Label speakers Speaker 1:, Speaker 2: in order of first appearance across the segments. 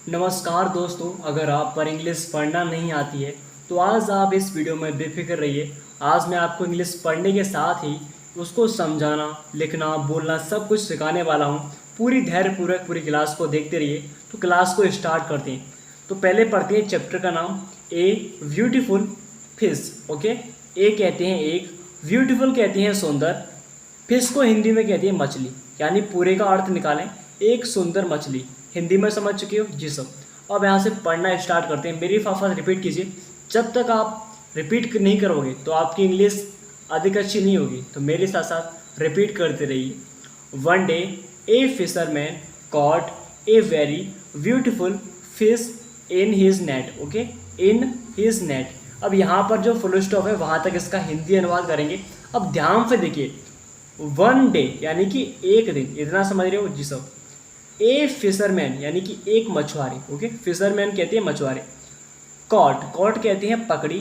Speaker 1: नमस्कार दोस्तों, अगर आप पर इंग्लिश पढ़ना नहीं आती है तो आज आप इस वीडियो में बेफिक्र रहिए। आज मैं आपको इंग्लिश पढ़ने के साथ ही उसको समझाना, लिखना, बोलना सब कुछ सिखाने वाला हूँ। पूरी धैर्यपूर्वक पूरी क्लास को देखते रहिए। तो क्लास को स्टार्ट करते हैं। तो पहले पढ़ते हैं चैप्टर का नाम ए ब्यूटीफुल फिश। ओके, ए कहते हैं एक, ब्यूटीफुल कहते हैं सुंदर, फिश को हिंदी में कहते हैं मछली। यानी पूरे का अर्थ निकालें, एक सुंदर मछली। हिंदी में समझ चुके हो जी सब। अब यहाँ से पढ़ना स्टार्ट करते हैं। मेरी साथ रिपीट कीजिए। जब तक आप रिपीट नहीं करोगे तो आपकी इंग्लिश अधिक अच्छी नहीं होगी। तो मेरे साथ साथ रिपीट करते रहिए। One day a fisherman caught a very beautiful fish in his net. Okay, in his net. अब यहाँ पर जो फुल स्टॉप है वहाँ तक इसका हिंदी अनुवाद करेंगे। अब ध्यान से देखिए, वन डे यानी कि एक दिन, इतना समझ रहे हो जी सब। ए फिशरमैन यानी कि एक मछुआरे। ओके, फिशरमैन कहते हैं मछुआरे। कॉट, कॉट कहते हैं पकड़ी।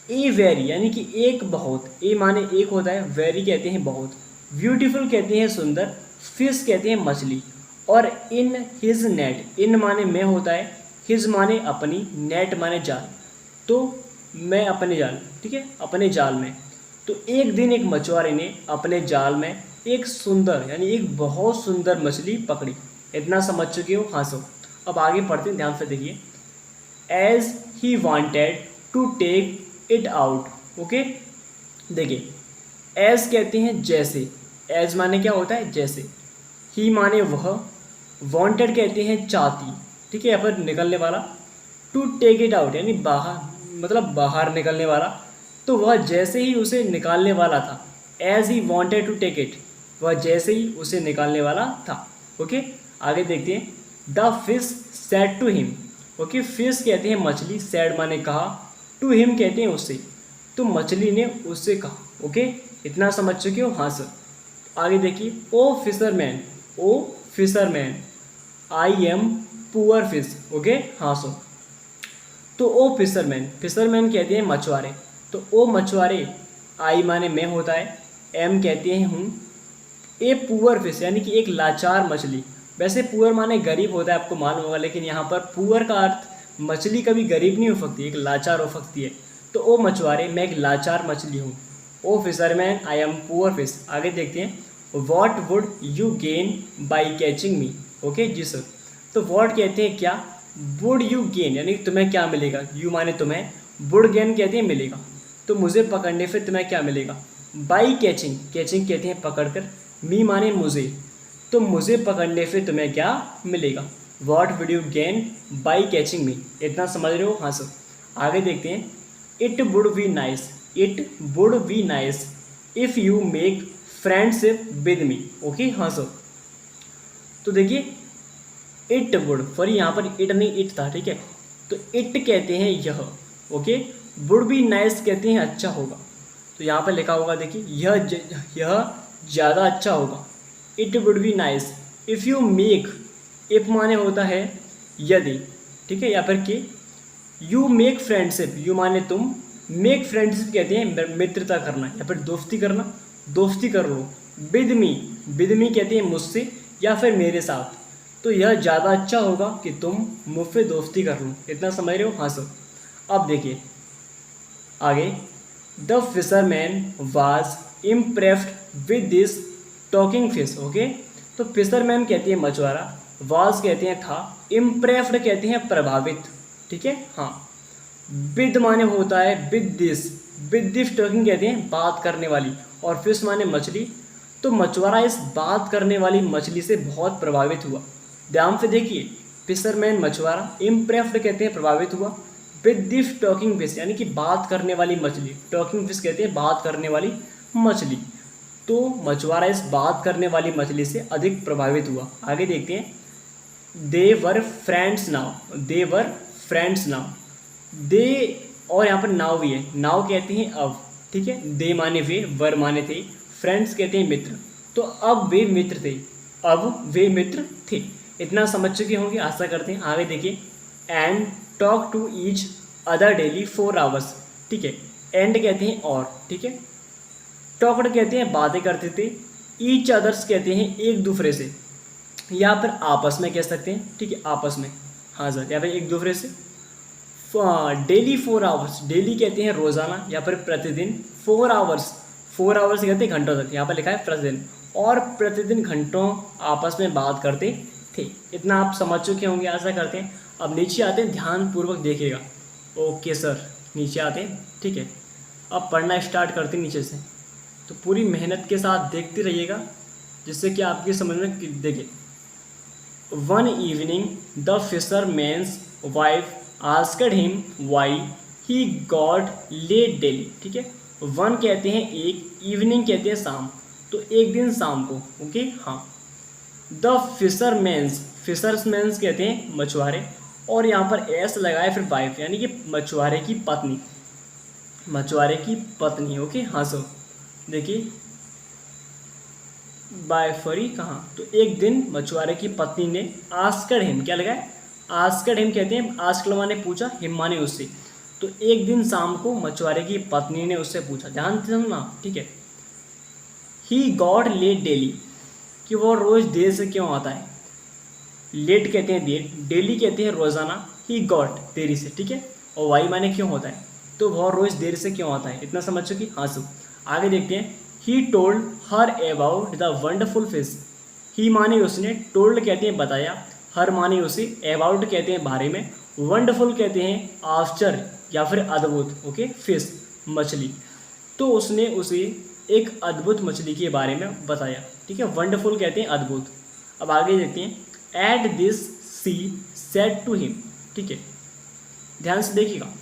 Speaker 1: ए वेरी यानी कि एक बहुत, ए माने एक होता है, वेरी कहते हैं बहुत। ब्यूटीफुल कहते हैं सुंदर, फिश कहते हैं मछली। और इन हिज नेट, इन माने में होता है, हिज माने अपनी, नेट माने जाल। तो मैं अपने जाल, ठीक है, अपने जाल में। तो एक दिन एक मछुआरे ने अपने जाल में एक सुंदर यानी एक बहुत सुंदर मछली पकड़ी। इतना समझ चुके हो? हाँ सो। अब आगे पढ़ते हैं, ध्यान से देखिए। As he wanted to take it out. Okay, देखिए, एज कहते हैं जैसे। एज माने क्या होता है? जैसे। ही माने वह, वॉन्टेड कहते हैं चाहती, ठीक है, यहाँ पर निकलने वाला। टू टेक इट आउट यानी बाहर, मतलब बाहर निकलने वाला। तो वह जैसे ही उसे निकालने वाला था, as he wanted to take it, वह जैसे ही उसे निकालने वाला था। ओके, आगे देखते हैं। The fish said to him. Okay, fish कहते हैं मछली, सेड माने कहा, टू हिम कहते हैं उससे। तो मछली ने उससे कहा। ओके, इतना समझ चुके हो? हाँ सर। आगे देखिए। O fisherman, O fisherman, I am poor fish. Okay, हाँ सर। तो ओ फिशरमैन, फिशरमैन कहते हैं मछुआरे। तो ओ मछुआरे, आई माने में होता है, एम कहते हैं हूँ, ए पुअर फिश यानी कि एक लाचार मछली। वैसे पुअर माने गरीब होता है, आपको मालूम होगा, लेकिन यहाँ पर पुअर का अर्थ मछली कभी गरीब नहीं हो सकती, एक लाचार हो सकती है। तो ओ मछुआरे, मैं एक लाचार मछली हूँ। O fisherman, I am poor fish. आगे देखते हैं। What would you gain by catching me. Okay जी सर। तो वॉट कहते हैं क्या, वुड यू गेन यानी तुम्हें क्या मिलेगा, यू माने तुम्हें, वुड गेन कहते हैं मिलेगा। तो मुझे पकड़ने से तुम्हें क्या मिलेगा। बाई कैचिंग, कैचिंग कहते हैं पकड़कर, मी माने मुझे, तो मुझे पकड़ने से तुम्हें क्या मिलेगा। What would you gain by catching me. इतना समझ रहे हो? हाँ सर। आगे देखते हैं। It would be nice, it would be nice if you make friendship with me. Okay, हाँ सर। तो देखिए, इट वुड, पर यहाँ पर इट नहीं इट था, ठीक है। तो इट कहते हैं यह। ओके, वुड बी नाइस कहते हैं अच्छा होगा। तो यहाँ पर लिखा होगा, देखिए, यह ज़्यादा अच्छा होगा। It would be nice if you make, if माने होता है यदि, ठीक है, या फिर कि यू मेक फ्रेंडशिप, यू माने तुम, मेक फ्रेंडशिप कहते हैं मित्रता करना या फिर दोस्ती करना, दोस्ती कर लो। विद मी, विद मी कहते हैं मुझसे या फिर मेरे साथ। तो यह ज़्यादा अच्छा होगा कि तुम मुझसे दोस्ती कर लो। इतना समझ रहे हो? हाँ सर। अब देखिए आगे। The fisherman was impressed with this talking fish. Okay, तो फिशरमैन कहती है मछुआरा, वाज कहते हैं था, इम्प्रेस्ड कहते हैं प्रभावित, ठीक है, हाँ। विद माने होता है विद दिस टॉकिंग कहते हैं बात करने वाली, और फिश माने मछली। तो मछुआरा इस बात करने वाली मछली से बहुत प्रभावित हुआ। ध्यान से देखिए, फिशरमैन मछुआरा, इम्प्रेस्ड कहते हैं प्रभावित हुआ, विद दिस टॉकिंग फिश यानी कि बात करने वाली मछली, टॉकिंग फिश कहते हैं बात करने वाली मछली। तो मछुआरा इस बात करने वाली मछली से अधिक प्रभावित हुआ। आगे देखते हैं। They were friends now, they were friends now, they, और यहाँ पर नाव भी है, नाव कहते हैं अब, ठीक है। दे माने वे, वर माने थे, फ्रेंड्स कहते हैं मित्र। तो अब वे मित्र थे, अब वे मित्र थे। इतना समझ चुके होंगे, आशा करते हैं। आगे देखिए। And talk to each other daily 4 hours, ठीक है। एंड कहते हैं और, ठीक है। टॉक्ड कहते हैं बातें करते थे, ईच अदर्स कहते हैं एक दूसरे से, या फिर आपस में कह सकते हैं, ठीक है, आपस में। हाँ सर, या फिर एक दो फ्रेज से डेली 4 आवर्स, डेली कहते हैं रोजाना या फिर प्रतिदिन, 4 आवर्स, 4 आवर्स कहते हैं घंटों तक, यहाँ पर लिखा है प्रतिदिन, और प्रतिदिन घंटों आपस में बात करते थे। इतना आप समझ चुके होंगे आशा करते हैं। अब नीचे आते हैं, ध्यानपूर्वक देखिएगा। ओके सर, नीचे आते हैं, ठीक है। अब पढ़ना स्टार्ट करते हैं नीचे से, तो पूरी मेहनत के साथ देखते रहिएगा जिससे कि आपकी समझ में देखिए। One evening the fisherman's wife asked him why he got late daily, ठीक है। वन कहते हैं एक, इवनिंग कहते हैं शाम, तो एक दिन शाम को, ओके हाँ। द फिशरमैन्स, फिशरमैन्स कहते हैं मछुआरे, और यहाँ पर एस लगाए फिर वाइफ, यानी कि मछुआरे की पत्नी, मछुआरे की पत्नी, ओके हाँ सो। देखिए बाय फरी कहाँ, तो एक दिन मछुआरे की पत्नी ने आस्क्ड हिम, क्या लगा है आस्क्ड हिम कहते हैं, आस्क्ड माने पूछा, हिम माने उससे, तो एक दिन शाम को मछुआरे की पत्नी ने उससे पूछा, ध्यान से सुनना, ठीक है। ही गॉट लेट डेली, कि वो रोज़ देर से क्यों आता है। लेट कहते हैं देर, डेली कहते हैं रोज़ाना, ही गॉट देरी से, ठीक है, और वाई माने क्यों होता है, तो वह रोज़ देर से क्यों आता है। इतना समझ चुकी, हाँ सब। आगे देखते हैं। He told her about the wonderful fish, he माने उसने, टोल्ड कहते हैं बताया, हर माने उसे, अबाउट कहते हैं बारे में, वंडरफुल कहते हैं आश्चर्य या फिर अद्भुत, ओके, फिश मछली, तो उसने उसे एक अद्भुत मछली के बारे में बताया, ठीक है। वंडरफुल कहते हैं अद्भुत। अब आगे देखते हैं। At this she said to him, ठीक है, ध्यान से देखिएगा।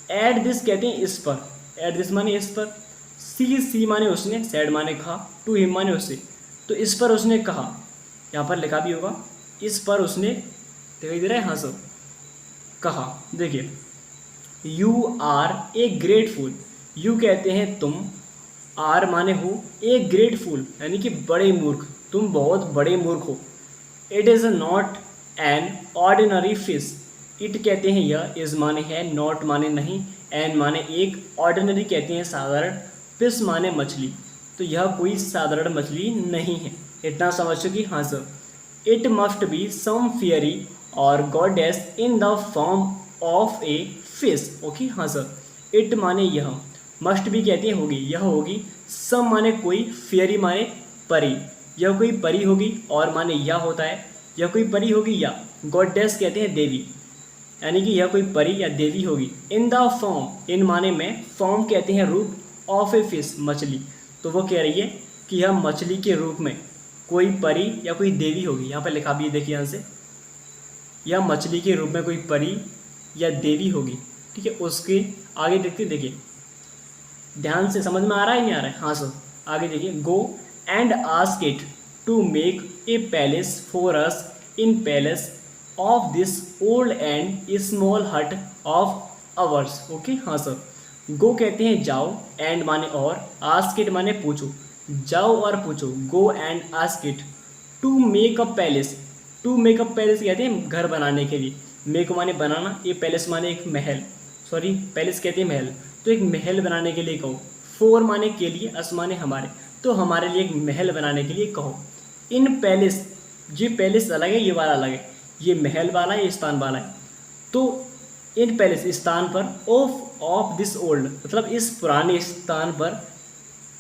Speaker 1: एट दिस कहते हैं इस पर, एट दिस माने इस पर, सी माने उसने, सेड माने कहा, टू हिम माने उससे, तो इस पर उसने कहा, यहाँ पर लिखा भी होगा, इस पर उसने, दिखाई दे रहा है हाँ सब, कहा। देखिए, you are a grateful, you कहते हैं तुम, आर माने हो, ए ग्रेटफुल यानी कि बड़े मूर्ख, तुम बहुत बड़े मूर्ख हो। It is not an ordinary fish, it कहते हैं यह, इज माने है, नॉट माने नहीं, एन माने एक, ऑर्डिनरी कहते हैं साधारण, फिश माने मछली, तो यह कोई साधारण मछली नहीं है। इतना समझ चुकी, हाँ sir. It must be some fairy or goddess in the form of a fish, okay हाँ सर। इट माने यह, मस्ट भी कहते हैं होगी, यह होगी, सम माने कोई, फियरी माने परी, यह कोई परी होगी, और माने यह होता है, यह कोई परी होगी, या गॉडेस कहते हैं देवी, यानी कि यह कोई परी या देवी होगी। इन द फॉर्म, इन माने में, फॉर्म कहते हैं रूप, ऑफ ए फिश मछली, तो वो कह रही है कि यह मछली के रूप में कोई परी या कोई देवी होगी। यहाँ पर लिखा भी है, देखिए यहाँ से, यह मछली के रूप में कोई परी या देवी होगी, ठीक है। उसके आगे देखते, देखिए ध्यान से, समझ में आ रहा है नहीं आ रहा है, हाँ सर। आगे देखिए। Go and ask it to make a palace for us in palace of this old and small hut of ours, okay हाँ सर। गो कहते हैं जाओ, एंड माने और, आस्क इट माने पूछो, जाओ और पूछो, go and ask it, to make a palace, to make a palace कहते हैं घर बनाने के लिए, मेक माने बनाना, ये पैलेस माने एक महल, सॉरी पैलेस कहते हैं महल, तो एक महल बनाने के लिए कहो, फोर माने के लिए, अस माने हमारे, तो हमारे लिए एक महल बनाने के लिए कहो। इन पैलेस, ये पैलेस अलग है, ये वाला अलग है, ये महल वाला है, ये स्थान वाला है, तो इन पैलेस स्थान पर, ऑफ दिस ओल्ड मतलब इस पुराने स्थान पर,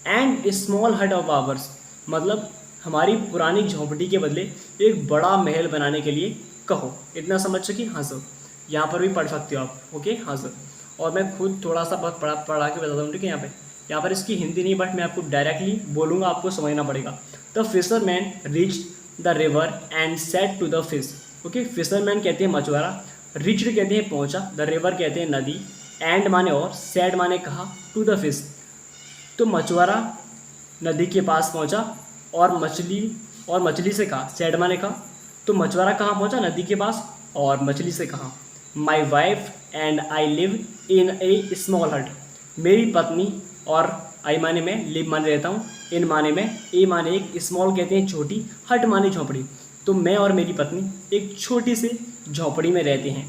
Speaker 1: and small hut of hours मतलब हमारी पुरानी झोंपड़ी के बदले एक बड़ा महल बनाने के लिए कहो। इतना समझ चुकी, हाँ सर। यहाँ पर भी पढ़ सकते हो आप, ओके हाँ सर। और मैं खुद थोड़ा सा पढ़ा के बताता हूँ, ठीक है। यहाँ पर इसकी हिंदी नहीं, बट मैं आपको डायरेक्टली बोलूँगा, आपको समझना पड़ेगा। The fisherman reached the river and said to the fish, okay. Fisherman कहते हैं मछुआरा, रिच्ड कहते हैं पहुँचा, द रिवर कहते हैं नदी, एंड माने और, सेड माने कहा, टू द फिश तो मछुआरा नदी के पास पहुंचा, और मछली से कहा, सेड माने कहा, तो मछुआरा कहाँ पहुंचा, नदी के पास, और मछली से कहा, my wife and I live in A small हट, मेरी पत्नी और आई माने में, लिव माने रहता हूँ, इन माने में, ए माने एक, स्मॉल कहते हैं छोटी, हट माने झोंपड़ी, तो मैं और मेरी पत्नी एक छोटी सी झोंपड़ी में रहते हैं।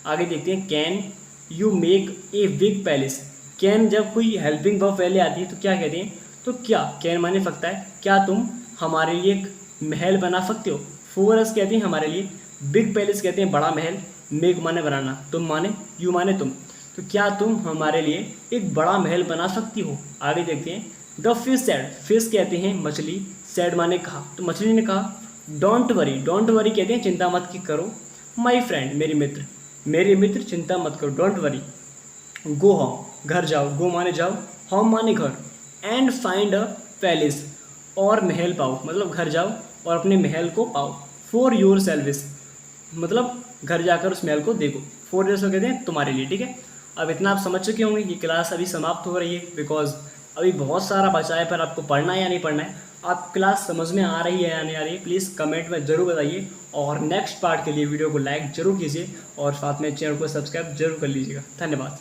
Speaker 1: आगे देखते हैं। Can you make a big palace, can जब कोई हेल्पिंग वर्ब पहले आती है तो क्या कहते हैं, तो क्या, कैन माने सकता है, क्या तुम हमारे लिए एक महल बना सकते हो, फॉर अस कहते हैं हमारे लिए, बिग पैलेस कहते हैं बड़ा महल, मेक माने बनाना, तुम माने यू माने तुम। तो क्या तुम हमारे लिए एक बड़ा महल बना सकती हो? आगे देखते हैं। द फिश सेड, फिश कहते हैं मछली, सेड माने कहा, तो मछली ने कहा डोंट वरी, डोंट वरी कहते हैं चिंता मत की करो, माई फ्रेंड मेरी मित्र, मेरे मित्र चिंता मत करो, डोंट वरी। गो होम, घर जाओ, गो माने जाओ, होम माने घर, एंड फाइंड अ पैलेस, और महल पाओ, मतलब घर जाओ और अपने महल को पाओ, फॉर योर सेल्विस, मतलब घर जाकर उस महल को देखो, फॉर योर कहते हैं तुम्हारे लिए, ठीक है। अब इतना आप समझ चुके होंगे, ये क्लास अभी समाप्त हो रही है बिकॉज अभी बहुत सारा बचा है, पर आपको पढ़ना है या नहीं पढ़ना है, आप क्लास समझ में आ रही है या नहीं आ रही है, प्लीज़ कमेंट में ज़रूर बताइए, और नेक्स्ट पार्ट के लिए वीडियो को लाइक ज़रूर कीजिए और साथ में चैनल को सब्सक्राइब जरूर कर लीजिएगा। धन्यवाद।